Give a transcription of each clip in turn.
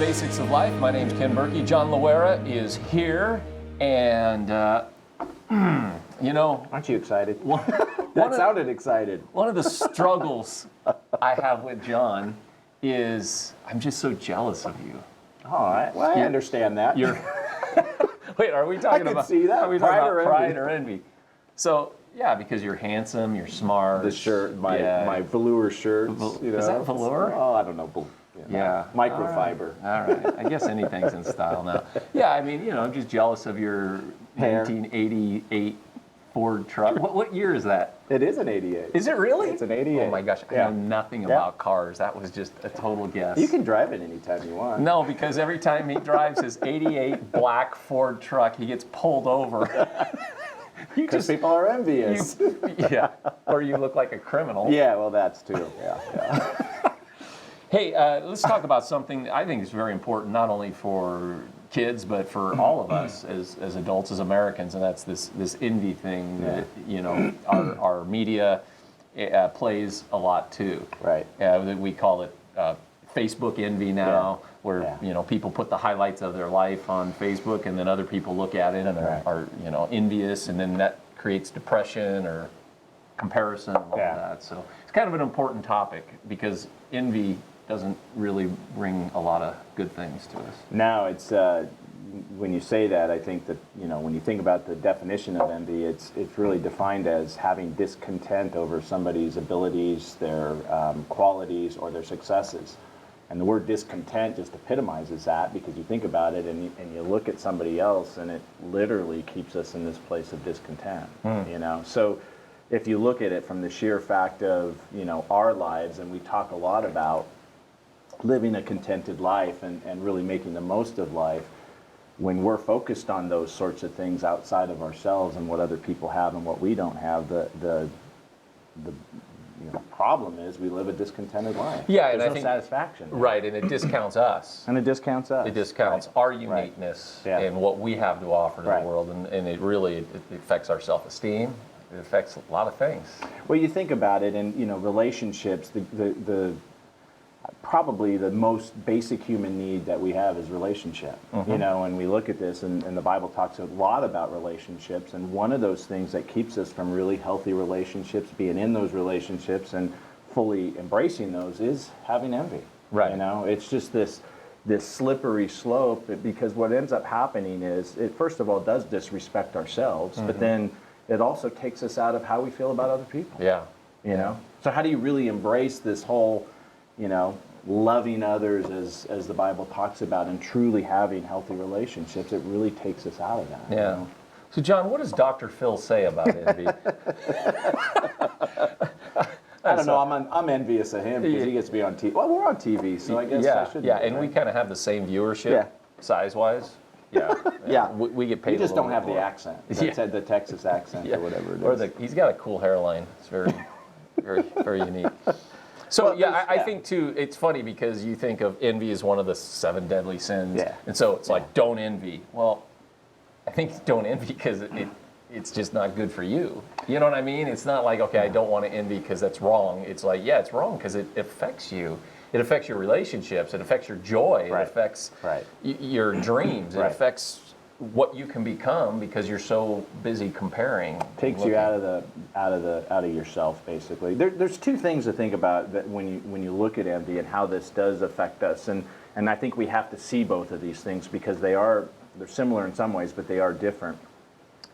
Basics of Life. My name's Ken Burkey. John Loera is here, and aren't you excited? That sounded excited. One of the struggles I have with John is I'm just so jealous of you. Oh, I understand that. Wait, are we talking about see that. Are we talking about pride or envy? So, yeah, because you're handsome, you're smart. The shirt, my velour shirts. Is that velour? Oh, I don't know. Yeah. Microfiber. All right. I guess anything's in style now. Yeah, I mean, I'm just jealous of your Hair. 1988 Ford truck. What year is that? It is an 88. Is it really? It's an 88. Oh my gosh, I know nothing about cars. That was just a total guess. You can drive it anytime you want. No, because every time he drives his 88 black Ford truck, he gets pulled over. Because people are envious. Or you look like a criminal. Yeah, well, that's too. Yeah. Hey, let's talk about something I think is very important, not only for kids, but for all of us as adults, as Americans, and that's this envy thing that, our media plays a lot too. Right. We call it Facebook envy now, where people put the highlights of their life on Facebook, and then other people look at it and are envious, and then that creates depression or comparison and all that. So it's kind of an important topic because envy doesn't really bring a lot of good things to us. No, it's when you say that, I think that when you think about the definition of envy, it's really defined as having discontent over somebody's abilities, their qualities, or their successes. And the word discontent just epitomizes that, because you think about it and you look at somebody else, and it literally keeps us in this place of discontent. So if you look at it from the sheer fact of our lives, and we talk a lot about living a contented life and really making the most of life, when we're focused on those sorts of things outside of ourselves and what other people have and what we don't have, the problem is we live a discontented life. Yeah, There's and I no think satisfaction. Right, and it discounts us. And it discounts us. It discounts our uniqueness and what we have to offer to the world, and it really affects our self-esteem. It affects a lot of things. Well, you think about it, and relationships. The probably the most basic human need that we have is relationship. And we look at this, and the Bible talks a lot about relationships, and one of those things that keeps us from really healthy relationships, being in those relationships and fully embracing those, is having envy. Right. It's just this slippery slope, because what ends up happening is it first of all does disrespect ourselves, but then it also takes us out of how we feel about other people. Yeah. So how do you really embrace this whole loving others as the Bible talks about, and truly having healthy relationships? It really takes us out of that. Yeah. So, John, what does Dr. Phil say about envy? I don't know. I'm envious of him because he gets to be on TV. Well, we're on TV, so I guess I should. Yeah, and we kind of have the same viewership, size-wise. Yeah. We get paid. You just a don't have more. The accent. The Texas accent or whatever it is. He's got a cool hairline. It's very, very, very unique. So, I think, too, it's funny because you think of envy as one of the 7 deadly sins. Yeah. And so it's like, don't envy. Well, I think don't envy because it's just not good for you. You know what I mean? It's not like, okay, I don't want to envy because that's wrong. It's like, it's wrong because it affects you. It affects your relationships. It affects your joy. It affects your dreams. It affects what you can become because you're so busy comparing. Takes you out of yourself, basically. There's 2 things to think about that when you look at envy and how this does affect us, and I think we have to see both of these things because they're similar in some ways, but they are different.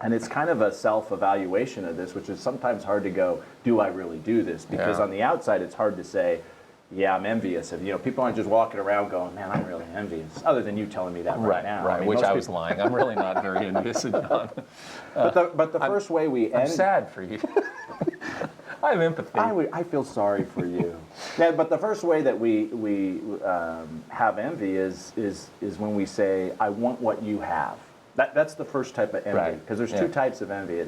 And it's kind of a self-evaluation of this, which is sometimes hard to go, do I really do this? Because on the outside, it's hard to say, yeah, I'm envious of. People aren't just walking around going, man, I'm really envious, other than you telling me that right now. Right, which I was lying. I'm really not very envious of John. But the first way we end... I'm sad for you. I have empathy. I feel sorry for you. Yeah, but the first way that we have envy is when we say, I want what you have. That's the first type of envy, because there's 2 types of envy.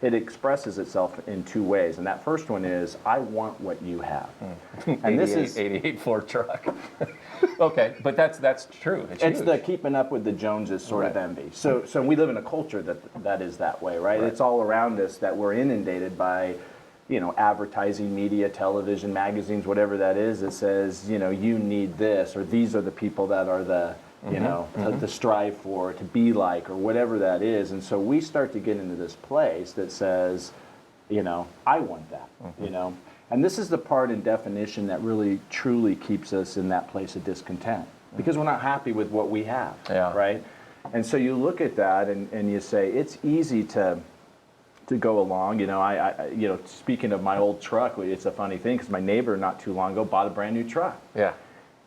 It expresses itself in 2 ways, and that first one is, I want what you have. And this is 88 Ford truck. Okay, but that's true. It's the keeping up with the Joneses sort of envy. So we live in a culture that is that way, right? It's all around us that we're inundated by advertising, media, television, magazines, whatever that is, that says, you need this, or these are the people that are the, to strive for, to be like, or whatever that is. And so we start to get into this place that says, I want that, And this is the part in definition that really, truly keeps us in that place of discontent, because we're not happy with what we have, right? And so you look at that and you say, it's easy to go along. I speaking of my old truck, it's a funny thing, because my neighbor not too long ago bought a brand new truck. Yeah.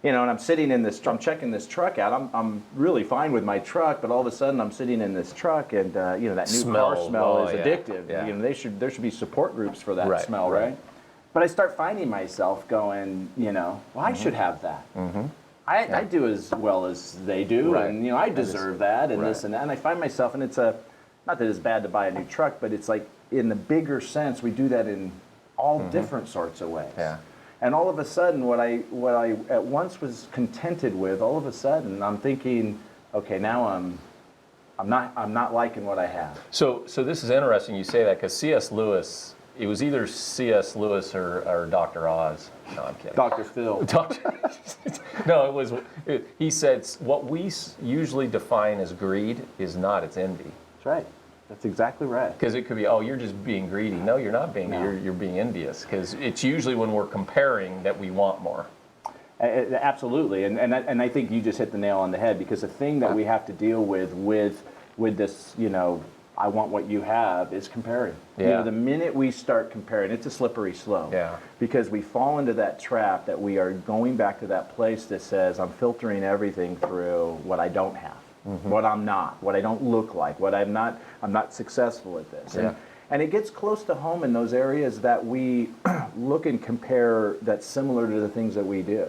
And I'm sitting in this, I'm checking this truck out. I'm really fine with my truck, but all of a sudden I'm sitting in this truck, and that new car smell is addictive. Yeah. There should be support groups for that smell, right? But I start finding myself going, well, I should have that. I do as well as they do, and I deserve that, and this and that. And I find myself, and it's not that it's bad to buy a new truck, but it's like, in the bigger sense, we do that in all different sorts of ways. Yeah. And all of a sudden, what I at once was contented with, all of a sudden I'm thinking, okay, now I'm not liking what I have. So this is interesting you say that, because C.S. Lewis, it was either C.S. Lewis or Dr. Oz. No, I'm kidding. Dr. Phil. No, he said, what we usually define as greed is not, it's envy. That's right. That's exactly right. Because it could be, oh, you're just being greedy. No, you're not being greedy. You're being envious. Because it's usually when we're comparing that we want more. Absolutely. And I think you just hit the nail on the head, because the thing that we have to deal with this, I want what you have, is comparing. Yeah. The minute we start comparing, it's a slippery slope. Yeah. Because we fall into that trap that we are going back to that place that says, I'm filtering everything through what I don't have. What I'm not, what I don't look like, what I'm not successful at this. And it gets close to home in those areas that we look and compare that's similar to the things that we do,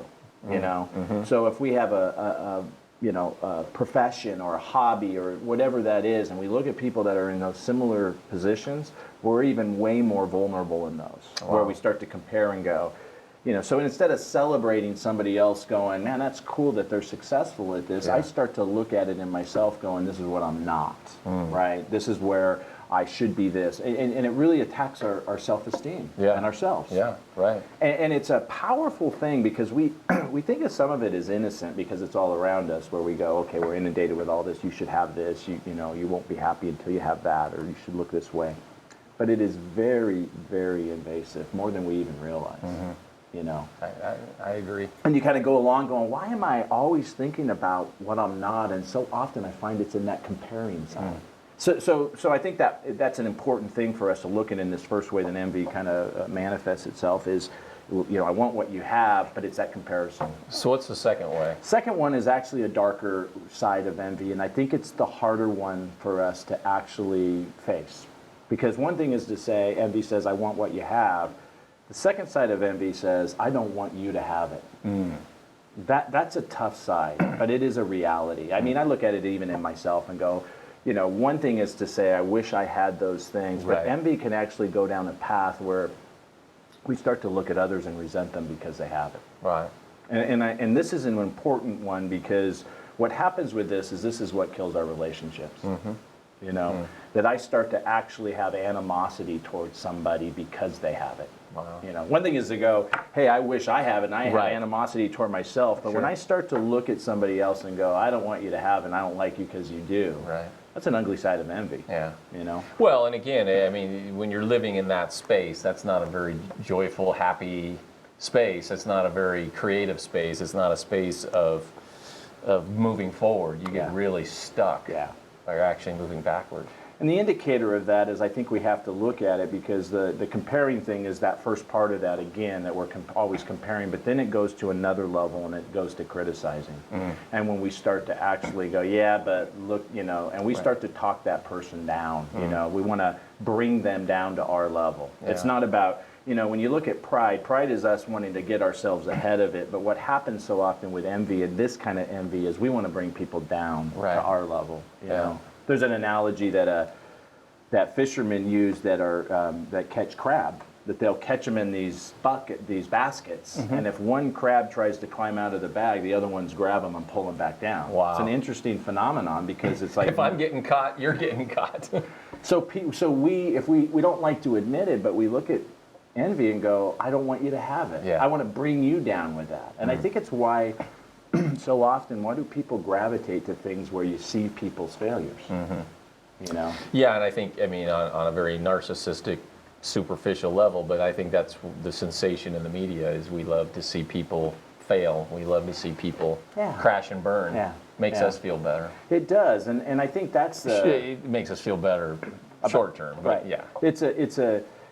So if we have a profession or a hobby or whatever that is, and we look at people that are in those similar positions, we're even way more vulnerable in those, where we start to compare and go, so instead of celebrating somebody else going, man, that's cool that they're successful at this, I start to look at it in myself going, this is what I'm not, right? This is where I should be this. And it really attacks our self-esteem and ourselves. Yeah, right. And it's a powerful thing, because we think of some of it as innocent, because it's all around us, where we go, okay, we're inundated with all this, you should have this, you won't be happy until you have that, or you should look this way. But it is very, very invasive, more than we even realize. I agree. And you kind of go along going, why am I always thinking about what I'm not? And so often I find it's in that comparing side. So I think that's an important thing for us to look at in this first way that envy kind of manifests itself is, I want what you have, but it's that comparison. So what's the second way? Second one is actually a darker side of envy, and I think it's the harder one for us to actually face. Because one thing is to say, envy says, I want what you have. The second side of envy says, I don't want you to have it. That's a tough side, but it is a reality. I mean, I look at it even in myself and go, one thing is to say, I wish I had those things, but envy can actually go down a path where we start to look at others and resent them because they have it. Right. And this is an important one, because what happens with this is what kills our relationships. That I start to actually have animosity towards somebody because they have it. Wow. One thing is to go, hey, I wish I have it, and I have animosity toward myself. But when I start to look at somebody else and go, I don't want you to have it, and I don't like you because you do. Right. That's an ugly side of envy. Yeah. Well, and again, I mean, when you're living in that space, that's not a very joyful, happy space. It's not a very creative space. It's not a space of moving forward. You get really stuck. Yeah. Or actually moving backward. And the indicator of that is, I think we have to look at it, because the comparing thing is that first part of that, again, that we're always comparing, but then it goes to another level, and it goes to criticizing. And when we start to actually go, yeah, but look, and we start to talk that person down, we want to bring them down to our level. Yeah. It's not about, when you look at pride is us wanting to get ourselves ahead of it, but what happens so often with envy, and this kind of envy, is we want to bring people down to our level, you know. There's an analogy that fishermen use that catch crab, that they'll catch them in these baskets, and if one crab tries to climb out of the bag, the other ones grab them and pull them back down. Wow. It's an interesting phenomenon, because it's like, if I'm getting caught, you're getting caught. So we don't like to admit it, but we look at envy and go, I don't want you to have it. Yeah. I want to bring you down with that. And I think it's why so often, why do people gravitate to things where you see people's failures? You know? Yeah, and I think, I mean, on a very narcissistic, superficial level, but I think that's the sensation in the media is we love to see people fail. We love to see people crash and burn. Yeah. Makes us feel better. It does, and I think that's the... It makes us feel better short term, but right. yeah.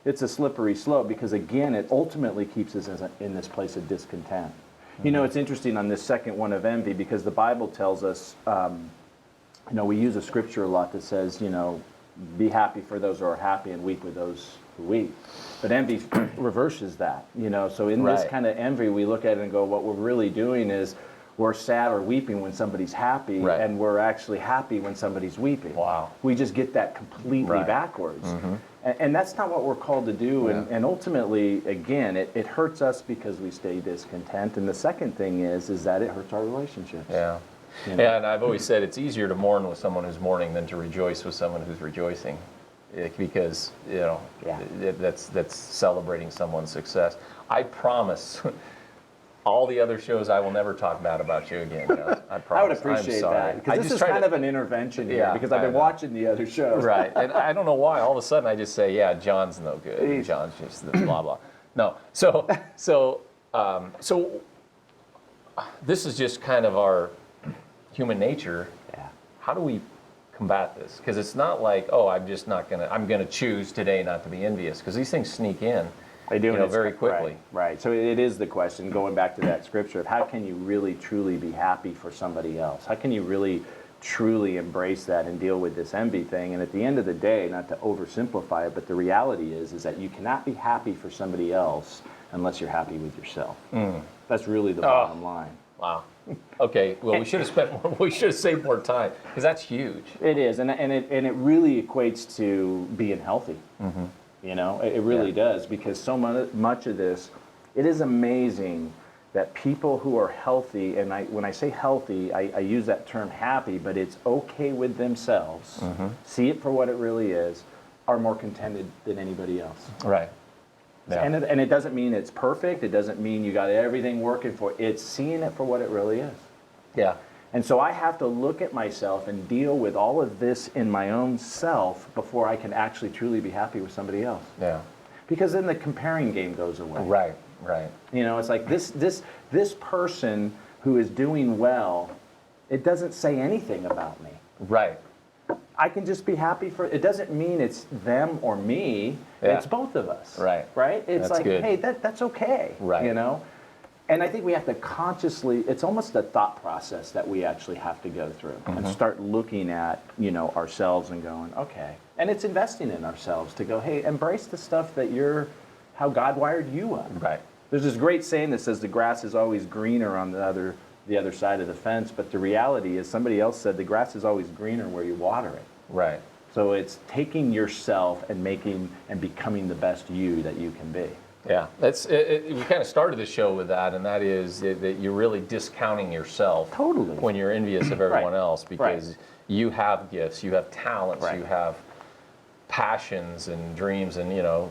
It's a slippery slope because, again, it ultimately keeps us in this place of discontent. You know, it's interesting on this second one of envy because the Bible tells us, you know, we use a scripture a lot that says, you know, be happy for those who are happy and weep with those who weep. But envy reverses that, you know. So in this kind of envy, we look at it and go, what we're really doing is we're sad or weeping when somebody's happy, and we're actually happy when somebody's weeping. Wow. We just get that completely backwards. And that's not what we're called to do. And ultimately, again, it hurts us because we stay discontent. And the second thing is that it hurts our relationships. Yeah. You know? Yeah, and I've always said it's easier to mourn with someone who's mourning than to rejoice with someone who's rejoicing. Because, you know, that's celebrating someone's success. I promise, all the other shows I will never talk bad about you again, Joe. I promise. I would appreciate that. Because this is kind of an intervention here, because I've been watching the other shows. Right, and I don't know why, all of a sudden I just say, yeah, John's no good. John's just blah, blah. No, so this is just kind of our human nature. Yeah. How do we combat this? Because it's not like, oh, I'm going to choose today not to be envious, because these things sneak in. They do, very quickly. Right. So it is the question, going back to that scripture, of how can you really, truly be happy for somebody else? How can you really, truly embrace that and deal with this envy thing? And at the end of the day, not to oversimplify it, but the reality is that you cannot be happy for somebody else unless you're happy with yourself. That's really the bottom line. Wow. Okay. Well, we should have saved more time, because that's huge. It is, and it really equates to being healthy. You know, it really does, because so much of this, it is amazing that people who are healthy, and when I say healthy, I use that term happy, but it's okay with themselves, see it for what it really is, are more contented than anybody else. Right. Yeah. And it doesn't mean it's perfect. It doesn't mean you got everything working for it. It's seeing it for what it really is. Yeah. And so I have to look at myself and deal with all of this in my own self before I can actually truly be happy with somebody else. Yeah. Because then the comparing game goes away. Right. You know, it's like this person who is doing well, it doesn't say anything about me. Right. I can just be happy for it. Doesn't mean it's them or me. Yeah. It's both of us. Right. Right? It's That's like, good. hey, that's okay. Right. You know? And I think we have to consciously, it's almost a thought process that we actually have to go through and start looking at, you know, ourselves and going, okay. And it's investing in ourselves to go, hey, embrace the stuff that how God wired you up. Right. There's this great saying that says the grass is always greener on the other side of the fence, but the reality is, somebody else said, the grass is always greener where you water it. Right. So it's taking yourself and making and becoming the best you that you can be. Yeah, we kind of started the show with that, and that is that you're really discounting yourself. Totally. When you're envious of everyone else, because you have gifts, you have talents, you have passions and dreams, and, you know,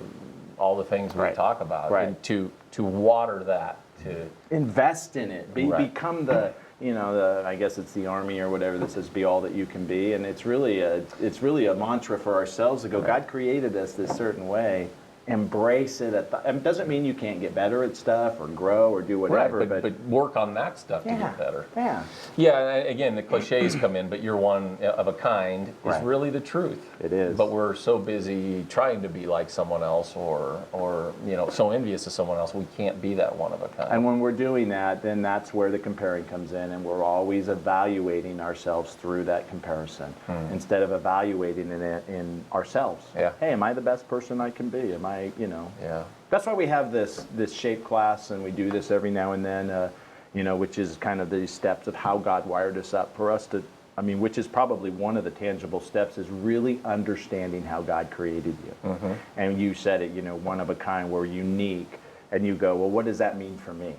all the things we talk about. Right. And to water that, to invest in it, become the, you know, I guess it's the Army or whatever that says be all that you can be, and it's really a mantra for ourselves to go, God created us this certain way. Embrace it. It doesn't mean you can't get better at stuff or grow or do whatever, but work on that stuff to get better. Yeah. Yeah, and again, the cliches come in, but you're one of a kind is really the truth. It is. But we're so busy trying to be like someone else, or you know, so envious of someone else, we can't be that one of a kind. And when we're doing that, then that's where the comparing comes in, and we're always evaluating ourselves through that comparison instead of evaluating it in ourselves. Yeah. Hey, am I the best person I can be? Am I, you know? Yeah. That's why we have this shape class, and we do this every now and then, you know, which is kind of the steps of how God wired us up for us to, I mean, which is probably one of the tangible steps, is really understanding how God created you. And you said it, you know, one of a kind, we're unique. And you go, well, what does that mean for me?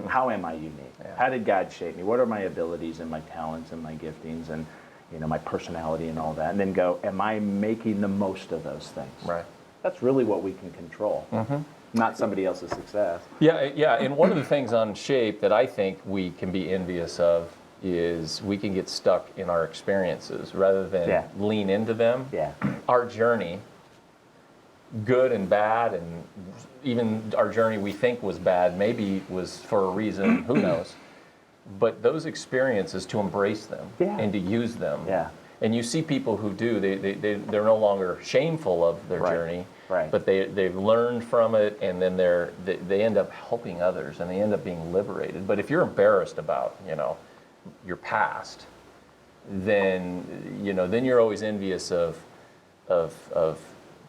How am I unique? Yeah. How did God shape me? What are my abilities and my talents and my giftings and, you know, my personality and all that? And then go, am I making the most of those things? Right. That's really what we can control, not somebody else's success. Yeah. And one of the things on shape that I think we can be envious of is we can get stuck in our experiences rather than lean into them. Yeah. Our journey, good and bad, and even our journey we think was bad, maybe was for a reason, who knows. But those experiences, to embrace them and to use them. Yeah. And you see people who do, they're no longer shameful of their journey, but they've learned from it, and then they end up helping others, and they end up being liberated. But if you're embarrassed about, your past, then you're always envious of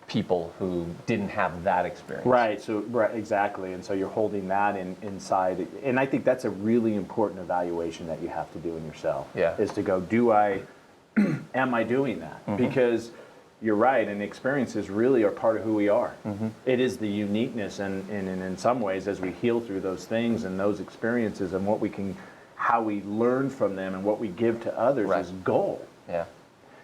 people who didn't have that experience. Right. So exactly. And so you're holding that inside, and I think that's a really important evaluation that you have to do in yourself. Yeah. Is to go, am I doing that? Because you're right, and experiences really are part of who we are. It is the uniqueness, and in some ways, as we heal through those things and those experiences, and how we learn from them and what we give to others is gold. Yeah.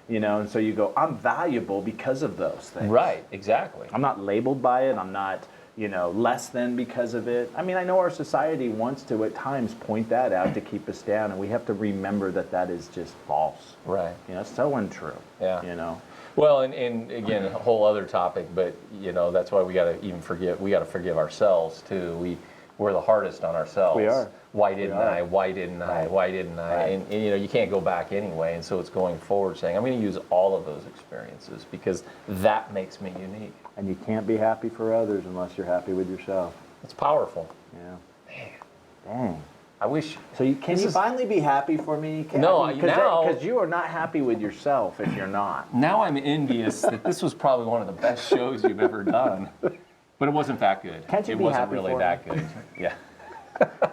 And so you go, I'm valuable because of those things. Right, exactly. I'm not labeled by it. I'm not, less than because of it. I mean, I know our society wants to at times point that out to keep us down, and we have to remember that is just false. Right. It's so untrue. Yeah. Well, and again, a whole other topic, but that's why we got to forgive ourselves too. We're the hardest on ourselves. We are. Why didn't I? Why didn't I? Why didn't I? Right. And you can't go back anyway. And so it's going forward saying, I'm going to use all of those experiences because that makes me unique. And you can't be happy for others unless you're happy with yourself. It's powerful. Yeah. Man. Dang. I wish. So can you finally be happy for me? No, because you are not happy with yourself if you're not. Now I'm envious that this was probably one of the best shows you've ever done. But it wasn't that good. Can't you it be wasn't happy really for that me? good. Yeah.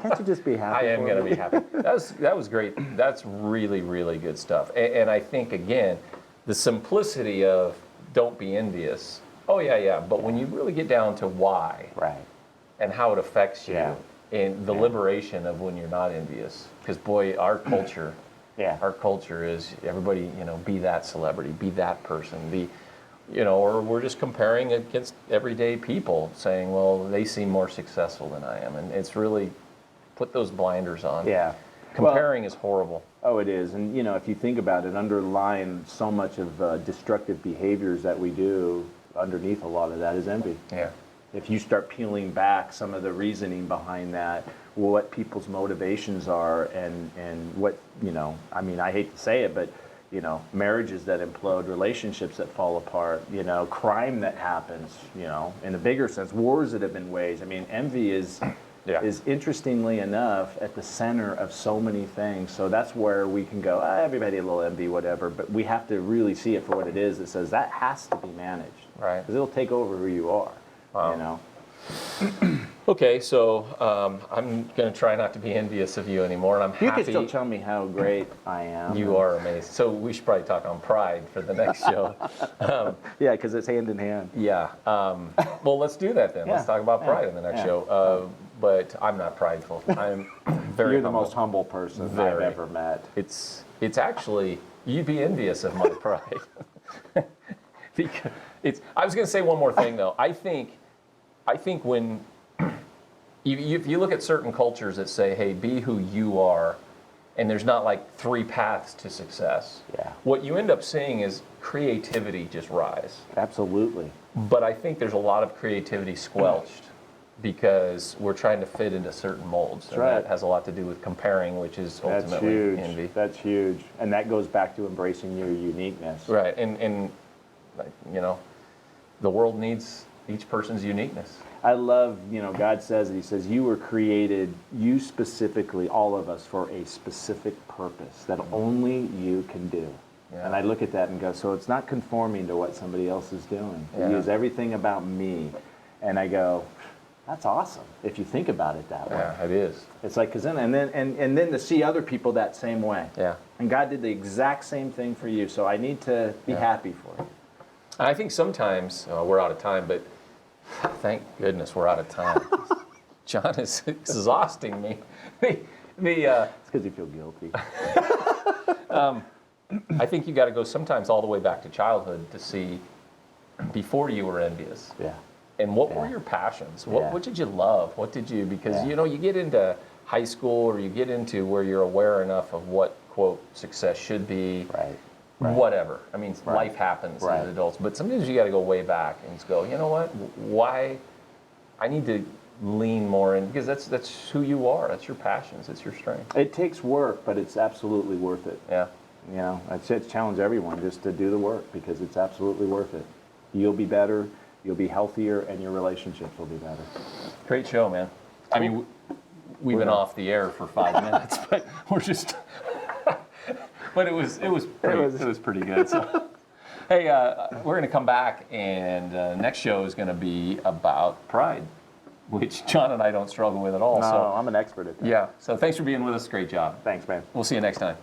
Can't you just be happy? I am going to be happy. That was great. That's really, really good stuff. And I think, again, the simplicity of don't be envious. Oh, yeah. But when you really get down to why and how it affects you and the liberation of when you're not envious. Because, boy, our culture, is everybody, be that celebrity, be that person, or we're just comparing against everyday people saying, well, they seem more successful than I am. And it's really put those blinders on. Yeah. Comparing is horrible. Oh, it is. And, if you think about it, underlying so much of destructive behaviors that we do, underneath a lot of that is envy. Yeah. If you start peeling back some of the reasoning behind that, what people's motivations are and what, I hate to say it, but marriages that implode, relationships that fall apart, crime that happens, in a bigger sense, wars that have been waged. I mean, envy is interestingly enough at the center of so many things. So that's where we can go, everybody a little envy, whatever, but we have to really see it for what it is. That says that has to be managed. Right. Because it'll take over who you are, Wow. Okay, so I'm going to try not to be envious of you anymore, and I'm happy. You can still tell me how great I am. You are amazing. So we should probably talk on pride for the next show. Yeah, because it's hand in hand. Yeah. Well, let's do that then. Let's talk about pride in the next show. But I'm not prideful. I'm very You're the humble. most humble person I've ever met. It's actually, you'd be envious of my pride. Because I was going to say one more thing, though. I think when if you look at certain cultures that say, hey, be who you are, and there's not like 3 paths to success, what you end up seeing is creativity just rise. Absolutely. But I think there's a lot of creativity squelched because we're trying to fit into certain molds. And that has a lot to do with comparing, which is ultimately envy. That's huge. And that goes back to embracing your uniqueness. Right. And the world needs each person's uniqueness. I love, God says, He says, you were created, you specifically, all of us, for a specific purpose that only you can do. Yeah. And I look at that and go, so it's not conforming to what somebody else is doing. He is everything about me. And I go, that's awesome if you think about it that way. Yeah, it is. It's like, and then to see other people that same way. Yeah. And God did the exact same thing for you, so I need to be happy for you. I think sometimes, we're out of time, but thank goodness we're out of time. John is exhausting me. It's because you feel guilty. I think you got to go sometimes all the way back to childhood to see before you were envious? Yeah. And what were Yeah. your passions? Yeah. What did you love? What did you, because Yeah. you know, you get into high school or you get into where you're aware enough of what, quote, success should be, Right. whatever. I mean, Right. life happens Right. as adults, but sometimes you got to go way back and just go, you know what, why, I need to lean more in, because that's who you are, that's your passions, it's your strength. It takes work, but it's absolutely worth it. Yeah. You know, I'd challenge everyone just to do the work because it's absolutely worth it. You'll be better, you'll be healthier, and your relationships will be better. Great show, man. I mean, we've been off the air for 5 minutes, but we're just, but it was pretty good. So. Hey, we're going to come back, and next show is going to be about pride, which John and I don't struggle with at all. No, so I'm an expert at that. yeah. So thanks for being with us. Great job. Thanks, man. We'll see you next time.